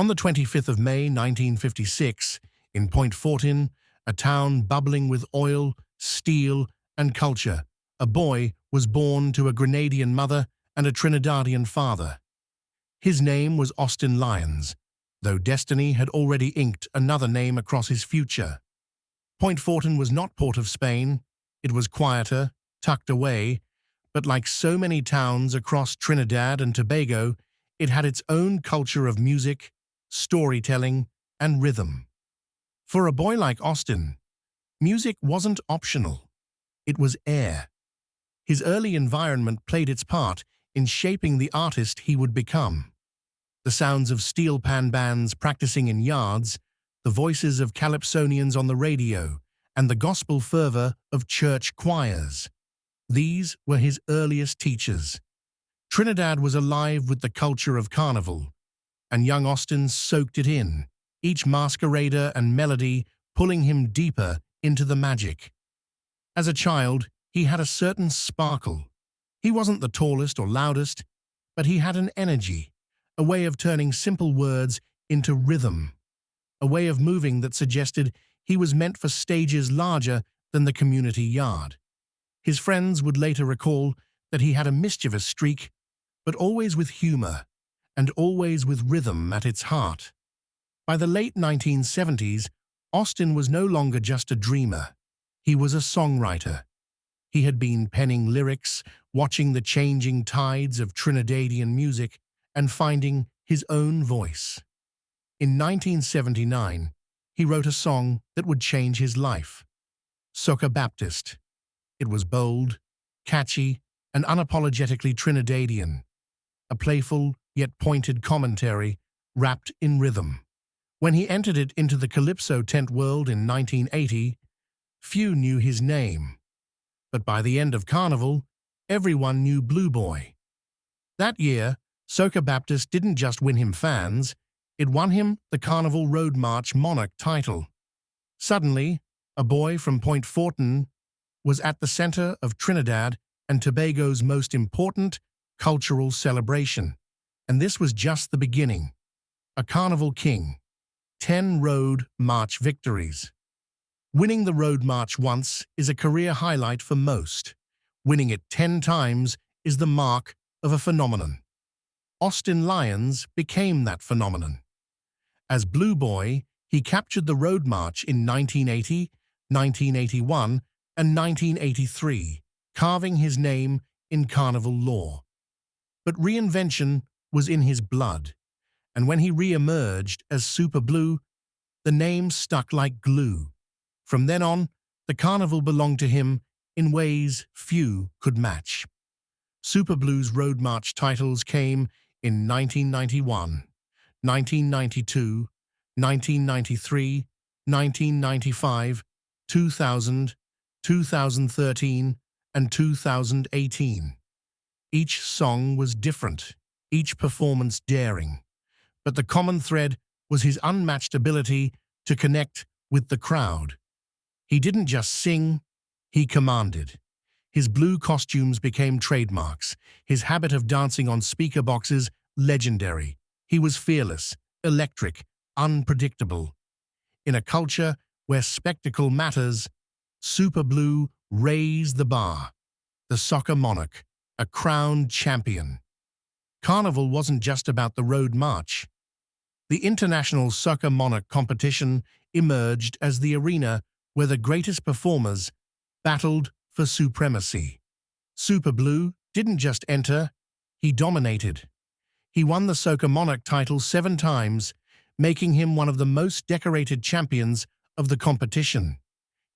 On the 25th of May 1956, in Point Fortin, a town bubbling with oil, steel, and culture, a boy was born to a Grenadian mother and a Trinidadian father. His name was Austin Lyons, though destiny had already inked another name across his future. Point Fortin was not Port of Spain. It was quieter, tucked away, but like so many towns across Trinidad and Tobago, it had its own culture of music, storytelling, and rhythm. For a boy like Austin, music wasn't optional. It was air. His early environment played its part in shaping the artist he would become. The sounds of steel pan bands practicing in yards, the voices of calypsonians on the radio, and the gospel fervor of church choirs. These were his earliest teachers. Trinidad was alive with the culture of carnival, and young Austin soaked it in, each masquerader and melody pulling him deeper into the magic. As a child, he had a certain sparkle. He wasn't the tallest or loudest, but he had an energy, a way of turning simple words into rhythm, a way of moving that suggested he was meant for stages larger than the community yard. His friends would later recall that he had a mischievous streak, but always with humor, and always with rhythm at its heart. By the late 1970s, Austin was no longer just a dreamer. He was a songwriter. He had been penning lyrics, watching the changing tides of Trinidadian music, and finding his own voice. In 1979, he wrote a song that would change his life, Soca Baptist. It was bold, catchy, and unapologetically Trinidadian, a playful yet pointed commentary wrapped in rhythm. When he entered it into the calypso tent world in 1980, few knew his name. But by the end of Carnival, everyone knew Blue Boy. That year, Soca Baptist didn't just win him fans, it won him the Carnival Road March Monarch title. Suddenly, a boy from Point Fortin was at the center of Trinidad and Tobago's most important cultural celebration. And this was just the beginning. A Carnival King. 10 Road March victories. Winning the Road March once is a career highlight for most. Winning it 10 times is the mark of a phenomenon. Austin Lyons became that phenomenon. As Blue Boy, he captured the Road March in 1980, 1981, and 1983, carving his name in carnival lore. But reinvention was in his blood, and when he re-emerged as Superblue, the name stuck like glue. From then on, the carnival belonged to him in ways few could match. Superblue's Road March titles came in 1991, 1992, 1993, 1995, 2000, 2013, and 2018. Each song was different, each performance daring, but the common thread was his unmatched ability to connect with the crowd. He didn't just sing, he commanded. His blue costumes became trademarks, his habit of dancing on speaker boxes legendary. He was fearless, electric, unpredictable. In a culture where spectacle matters, Superblue raised the bar. The Soca Monarch, a crowned champion. Carnival wasn't just about the Road March. The International Soca Monarch competition emerged as the arena where the greatest performers battled for supremacy. Superblue didn't just enter, he dominated. He won the Soca Monarch title 7 times, making him one of the most decorated champions of the competition.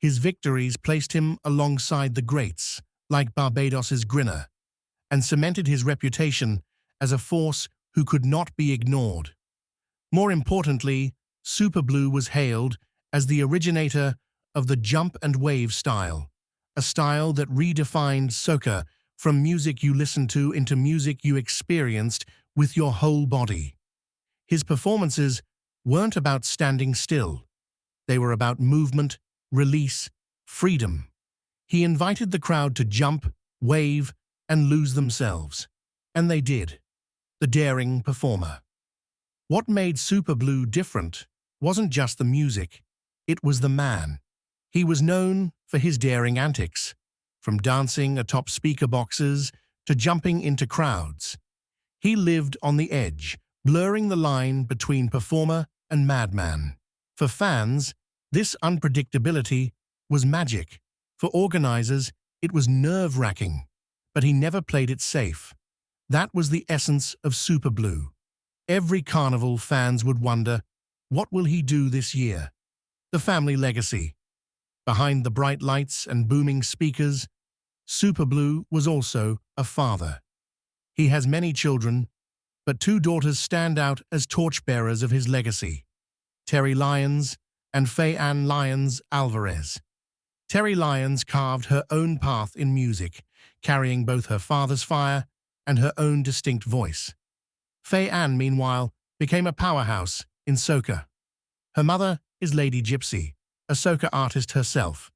His victories placed him alongside the greats, like Barbados's Grinner, and cemented his reputation as a force who could not be ignored. More importantly, Superblue was hailed as the originator of the jump and wave style, a style that redefined soca from music you listened to into music you experienced with your whole body. His performances weren't about standing still. They were about movement, release, freedom. He invited the crowd to jump, wave, and lose themselves. And they did. The daring performer. What made Superblue different wasn't just the music, it was the man. He was known for his daring antics, from dancing atop speaker boxes to jumping into crowds. He lived on the edge, blurring the line between performer and madman. For fans, this unpredictability was magic. For organizers, it was nerve-wracking, but he never played it safe. That was the essence of Superblue. Every carnival fans would wonder, what will he do this year? The family legacy. Behind the bright lights and booming speakers, Superblue was also a father. He has many children, but two daughters stand out as torchbearers of his legacy: Terry Lyons and Faye-Ann Lyons Alvarez. Terry Lyons carved her own path in music, carrying both her father's fire and her own distinct voice. Faye-Ann, meanwhile, became a powerhouse in soca. Her mother is Lady Gypsy, a soca artist herself,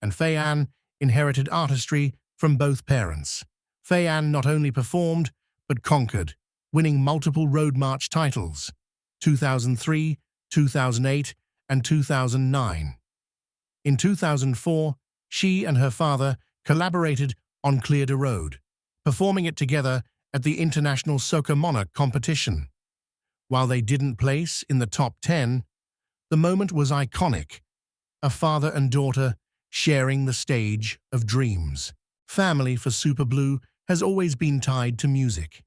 and Faye-Ann inherited artistry from both parents. Faye-Ann not only performed, but conquered, winning multiple Road March titles: 2003, 2008, and 2009. In 2004, she and her father collaborated on Clear the Road, performing it together at the International Soca Monarch competition. While they didn't place in the top 10, the moment was iconic: a father and daughter sharing the stage of dreams. Family for Superblue has always been tied to music.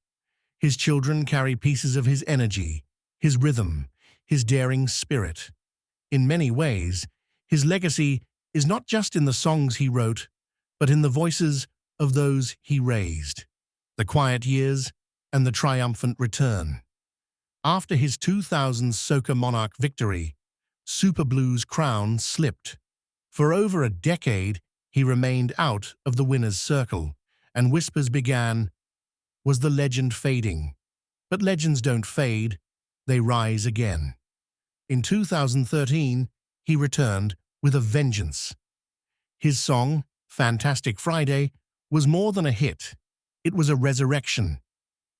His children carry pieces of his energy, his rhythm, his daring spirit. In many ways, his legacy is not just in the songs he wrote, but in the voices of those he raised. The quiet years and the triumphant return. After his 2000 Soca Monarch victory, Superblue's crown slipped. For over a decade, he remained out of the winner's circle, and whispers began, was the legend fading? But legends don't fade, they rise again. In 2013, he returned with a vengeance. His song, Fantastic Friday, was more than a hit. It was a resurrection.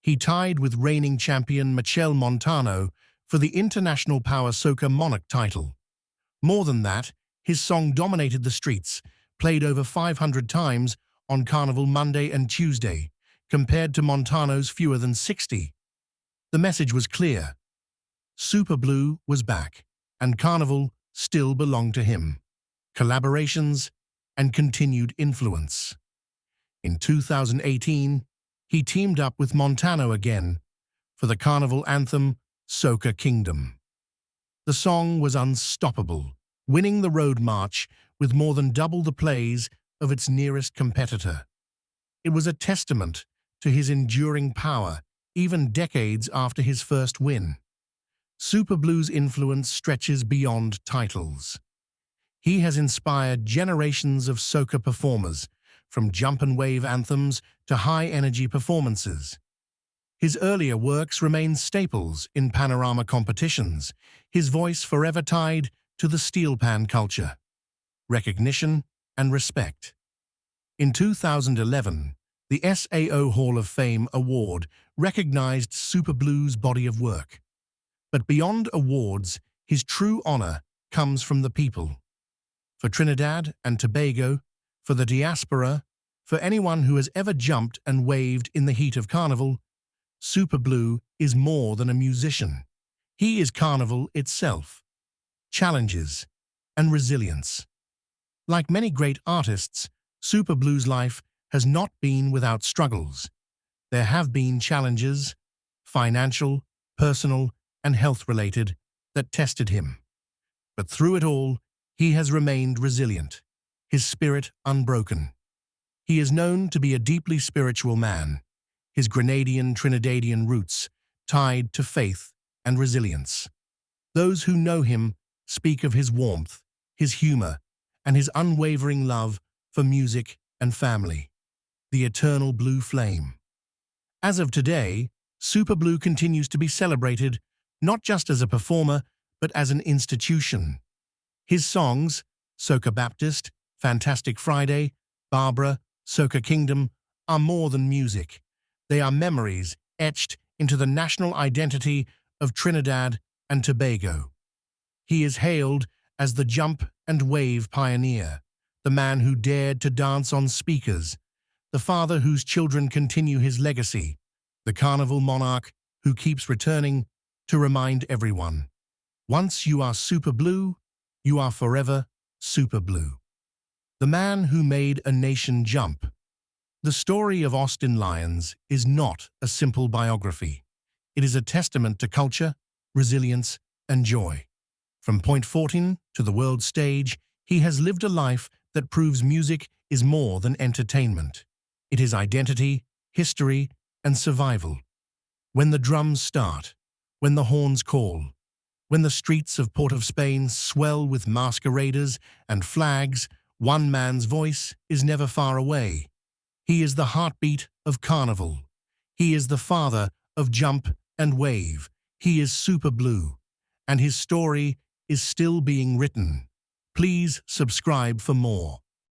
He tied with reigning champion Michelle Montano for the International Power Soca Monarch title. More than that, his song dominated the streets, played over 500 times on Carnival Monday and Tuesday, compared to Montano's fewer than 60. The message was clear. Superblue was back, and Carnival still belonged to him. Collaborations and continued influence. In 2018, he teamed up with Montano again for the Carnival anthem Soca Kingdom. The song was unstoppable, winning the Road March with more than double the plays of its nearest competitor. It was a testament to his enduring power, even decades after his first win. Superblue's influence stretches beyond titles. He has inspired generations of soca performers, from jump and wave anthems to high-energy performances. His earlier works remain staples in panorama competitions, his voice forever tied to the steel pan culture. Recognition and respect. In 2011, the SAO Hall of Fame Award recognized Superblue's body of work. But beyond awards, his true honor comes from the people. For Trinidad and Tobago, for the diaspora, for anyone who has ever jumped and waved in the heat of Carnival, Superblue is more than a musician. He is Carnival itself. Challenges and resilience. Like many great artists, Superblue's life has not been without struggles. There have been challenges, financial, personal, and health-related, that tested him. But through it all, he has remained resilient, his spirit unbroken. He is known to be a deeply spiritual man, his Grenadian Trinidadian roots tied to faith and resilience. Those who know him speak of his warmth, his humor, and his unwavering love for music and family. The eternal blue flame. As of today, Superblue continues to be celebrated not just as a performer, but as an institution. His songs, Soca Baptist, Fantastic Friday, Barbara, Soca Kingdom, are more than music. They are memories etched into the national identity of Trinidad and Tobago. He is hailed as the jump and wave pioneer, the man who dared to dance on speakers, the father whose children continue his legacy, the carnival monarch who keeps returning to remind everyone, once you are Superblue, you are forever Superblue. The man who made a nation jump. The story of Austin Lyons is not a simple biography. It is a testament to culture, resilience, and joy. From Point Fortin to the world stage, he has lived a life that proves music is more than entertainment. It is identity, history, and survival. When the drums start, when the horns call, when the streets of Port of Spain swell with masqueraders and flags, one man's voice is never far away. He is the heartbeat of carnival. He is the father of jump and wave. He is Superblue, and his story is still being written. Please subscribe for more.